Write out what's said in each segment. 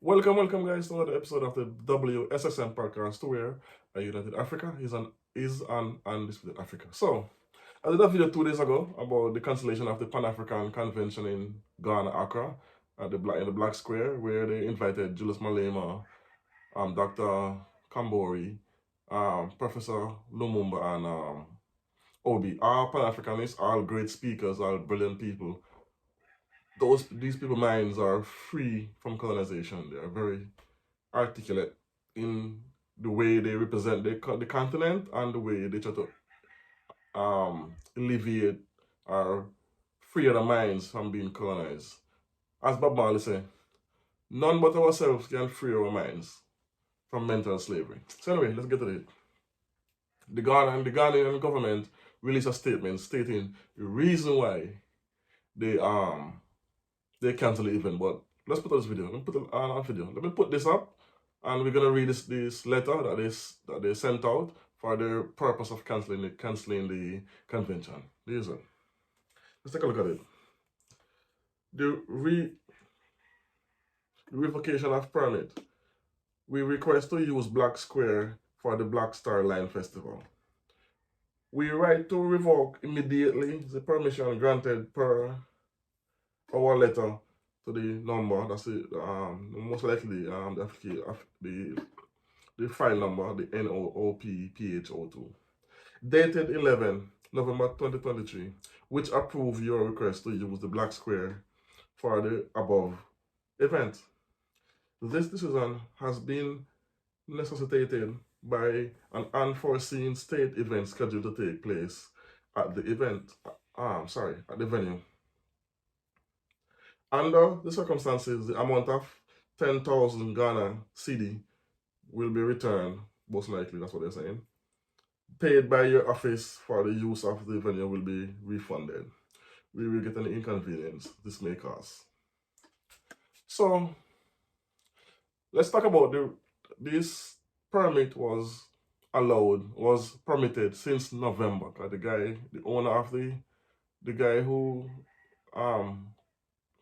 Welcome guys to another episode of the WSSN podcast where a United Africa is an undisputed Africa. So I did a video 2 days ago about the cancellation of the Pan-African Convention in Ghana, Accra, at in the Black Square, where they invited Julius Malema, Dr. Kambori, Professor Lumumba, and Obi. All Pan-Africanists, all great speakers, all brilliant people. These people's minds are free from colonization. They are very articulate in the way they represent the continent and the way they try to alleviate or free their minds from being colonized. As Bob Marley said, none but ourselves can free our minds from mental slavery. So anyway, let's get to it. The Ghanaian government released a statement stating the reason why they cancel the event. But let's put on this video. Let me put on video. Let me put this up, and we're gonna read this letter that they sent out for the purpose of canceling the convention. Let's take a look at it. The revocation of permit. We request to use Black Square for the Black Star Line Festival. We write to revoke immediately the permission granted per our letter to the number. That's the most likely the file number, the NOOPPH02, dated 11 November 2023, which approve your request to use the Black Square for the above event. This decision has been necessitated by an unforeseen state event scheduled to take place at the venue. Under the circumstances, the amount of 10,000 Ghana cedi will be returned, most likely, that's what they're saying. Paid by your office for the use of the venue will be refunded. We will get an inconvenience this may cause. So, let's talk about this permit was permitted since November. The owner of the guy who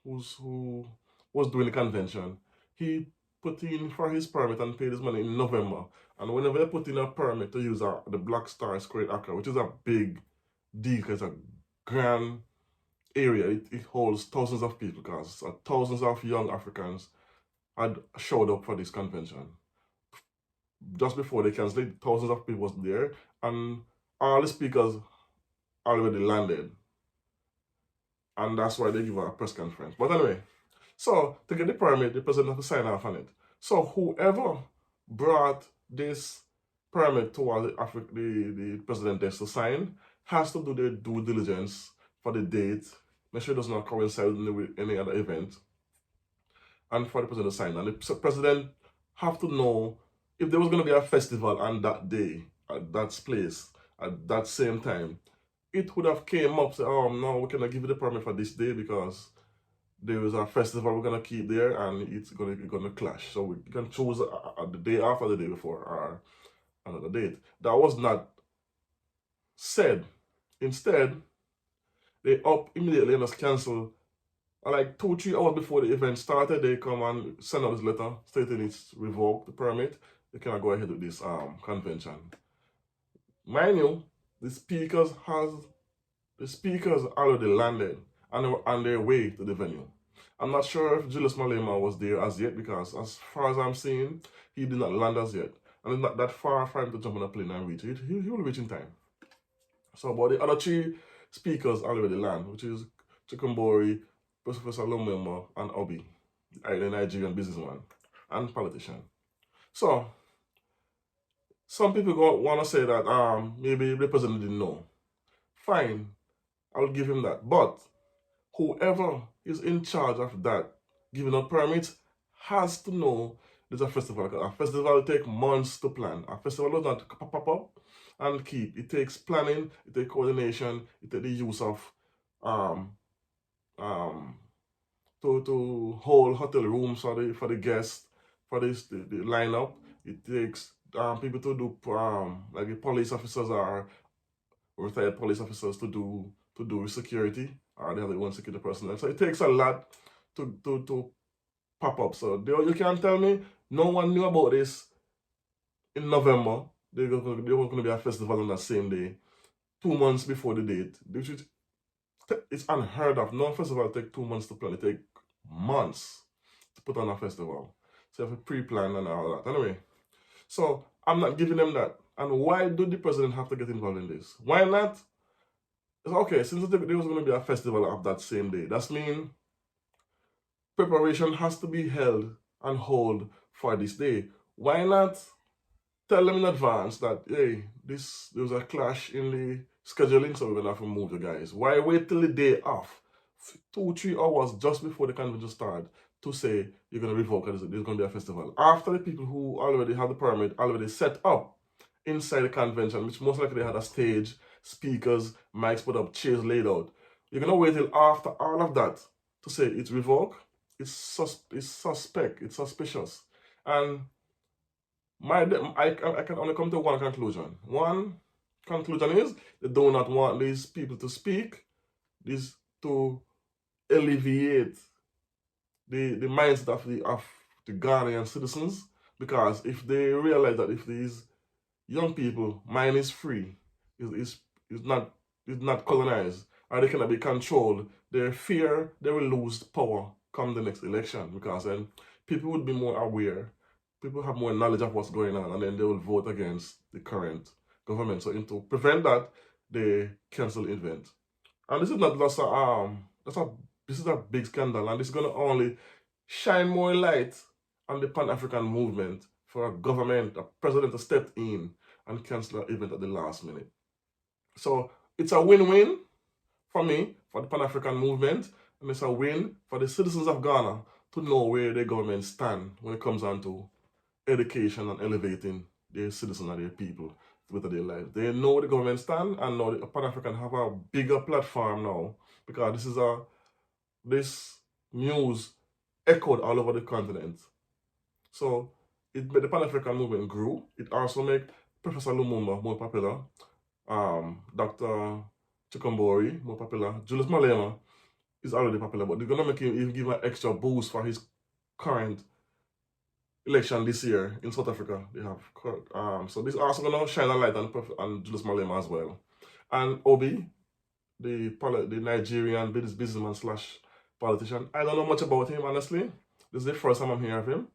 was doing the convention, he put in for his permit and paid his money in November. And whenever they put in a permit to use the Black Star Square Accra, which is a big deal because it's a grand area, it holds thousands of people because thousands of young Africans had showed up for this convention. Just before they canceled it, thousands of people was there, and all the speakers already landed. And that's why they give a press conference. But anyway, so to get the permit, the president has to sign off on it. So whoever brought this permit towards the president desk to sign has to do their due diligence for the date, make sure it does not coincide with any other event, and for the president to sign. And the president have to know if there was going to be a festival on that day, at that place, at that same time. It would have came up, say, oh no, we cannot give you the permit for this day because there is a festival we're gonna keep there and it's gonna clash. So we can choose the day after, the day before, or another date. That was not said. Instead, they up immediately and just cancel. Like 2-3 hours before the event started, they come and send out this letter stating it's revoked the permit. They cannot go ahead with this convention. Mind you, the speakers already landed and they were on their way to the venue. I'm not sure if Julius Malema was there as yet because as far as I'm seeing, he did not land as yet. And it's not that far for him to jump on a plane and reach it. He will reach in time. So but the other 3 speakers already land, which is Chikumbori, Professor Lumumba, and Obi, the Nigerian businessman and politician. So some people want to say that maybe the president didn't know. Fine, I'll give him that. But whoever is in charge of that, giving out permits, has to know there's a festival. A festival takes months to plan. A festival does not pop up and keep. It takes planning, it takes coordination, it takes the use of to hold hotel rooms for the guests, for the lineup. It takes people to do like the police officers or retired police officers to do security, or they have their own security personnel. So it takes a lot to pop up. So you can't tell me no one knew about this in November. There was going to be a festival on that same day, 2 months before the date. It's unheard of. No festival take 2 months to plan. It take months to put on a festival. So you have to pre-plan and all that. Anyway, so I'm not giving them that. And why do the president have to get involved in this? Why not? Okay, since there was going to be a festival of that same day, that's mean preparation has to be held and hold for this day. Why not tell them in advance that, hey, there was a clash in the scheduling, so we're gonna have to move you guys? Why wait till the day off, 2-3 hours just before the convention start, to say you're gonna revoke it, there's gonna be a festival? After the people who already have the permit already set up inside the convention, which most likely they had a stage, speakers, mics put up, chairs laid out. You're gonna wait till after all of that to say it's revoked? It's suspect, it's suspicious. And I can only come to one conclusion. One conclusion is they do not want these people to speak, this to alleviate the mindset of the Ghanaian citizens, because if they realize that if these young people mind is free, is not colonized, or they cannot be controlled, they fear they will lose power come the next election, because then people would be more aware, people have more knowledge of what's going on, and then they will vote against the current government. So to prevent that, they cancel the event. And this is not just this is a big scandal, and this is gonna only shine more light on the Pan-African movement for a government, a president to step in and cancel an event at the last minute. So it's a win-win for me, for the Pan-African movement, and it's a win for the citizens of Ghana to know where their government stand when it comes on to education and elevating their citizens and their people with their lives. They know the government stand, and now the Pan-African have a bigger platform now, because this news echoed all over the continent. So it made the Pan-African movement grew. It also made Professor Lumumba more popular, Dr. Chikombori more popular. Julius Malema is already popular, but they're gonna make him even give an extra boost for his current election this year in South Africa. They have so this also gonna shine a light on Julius Malema as well. And Obi, the Nigerian businessman slash politician, I don't know much about him, honestly. This is the first time I'm hearing of him,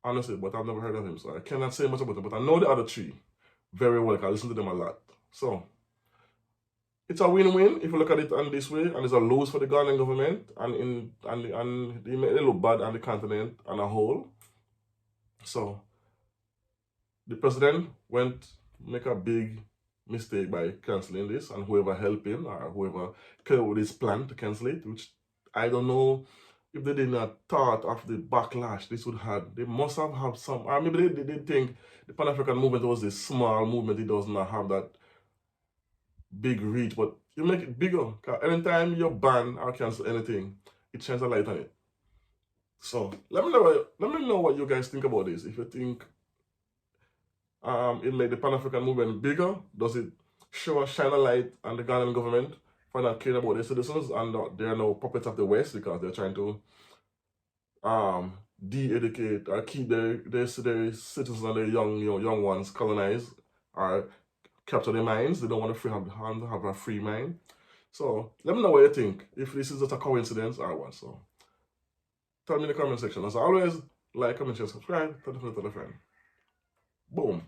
honestly, but I've never heard of him, so I cannot say much about him. But I know the other three very well, because I listen to them a lot. So it's a win-win if you look at it on this way, and it's a lose for the Ghanaian government, and they look bad on the continent on a whole. So the president make a big mistake by canceling this, and whoever helped him or whoever came up with this plan to cancel it, which I don't know if they did not thought of the backlash this would have. They must have some, or maybe they did think the Pan-African movement was a small movement, it does not have that big reach, but you make it bigger, because anytime you ban or cancel anything, it shines a light on it. So let me know what you guys think about this. If you think it made the Pan-African movement bigger, does it shine a light on the Ghanaian government for not caring about their citizens, and they're now puppets of the West because they're trying to de-educate or keep their citizens and their young ones colonized or capture their minds? They don't want to have a free mind. So let me know what you think, if this is just a coincidence or what. So tell me in the comment section. As always, like, comment, share, subscribe, tell a friend. Boom.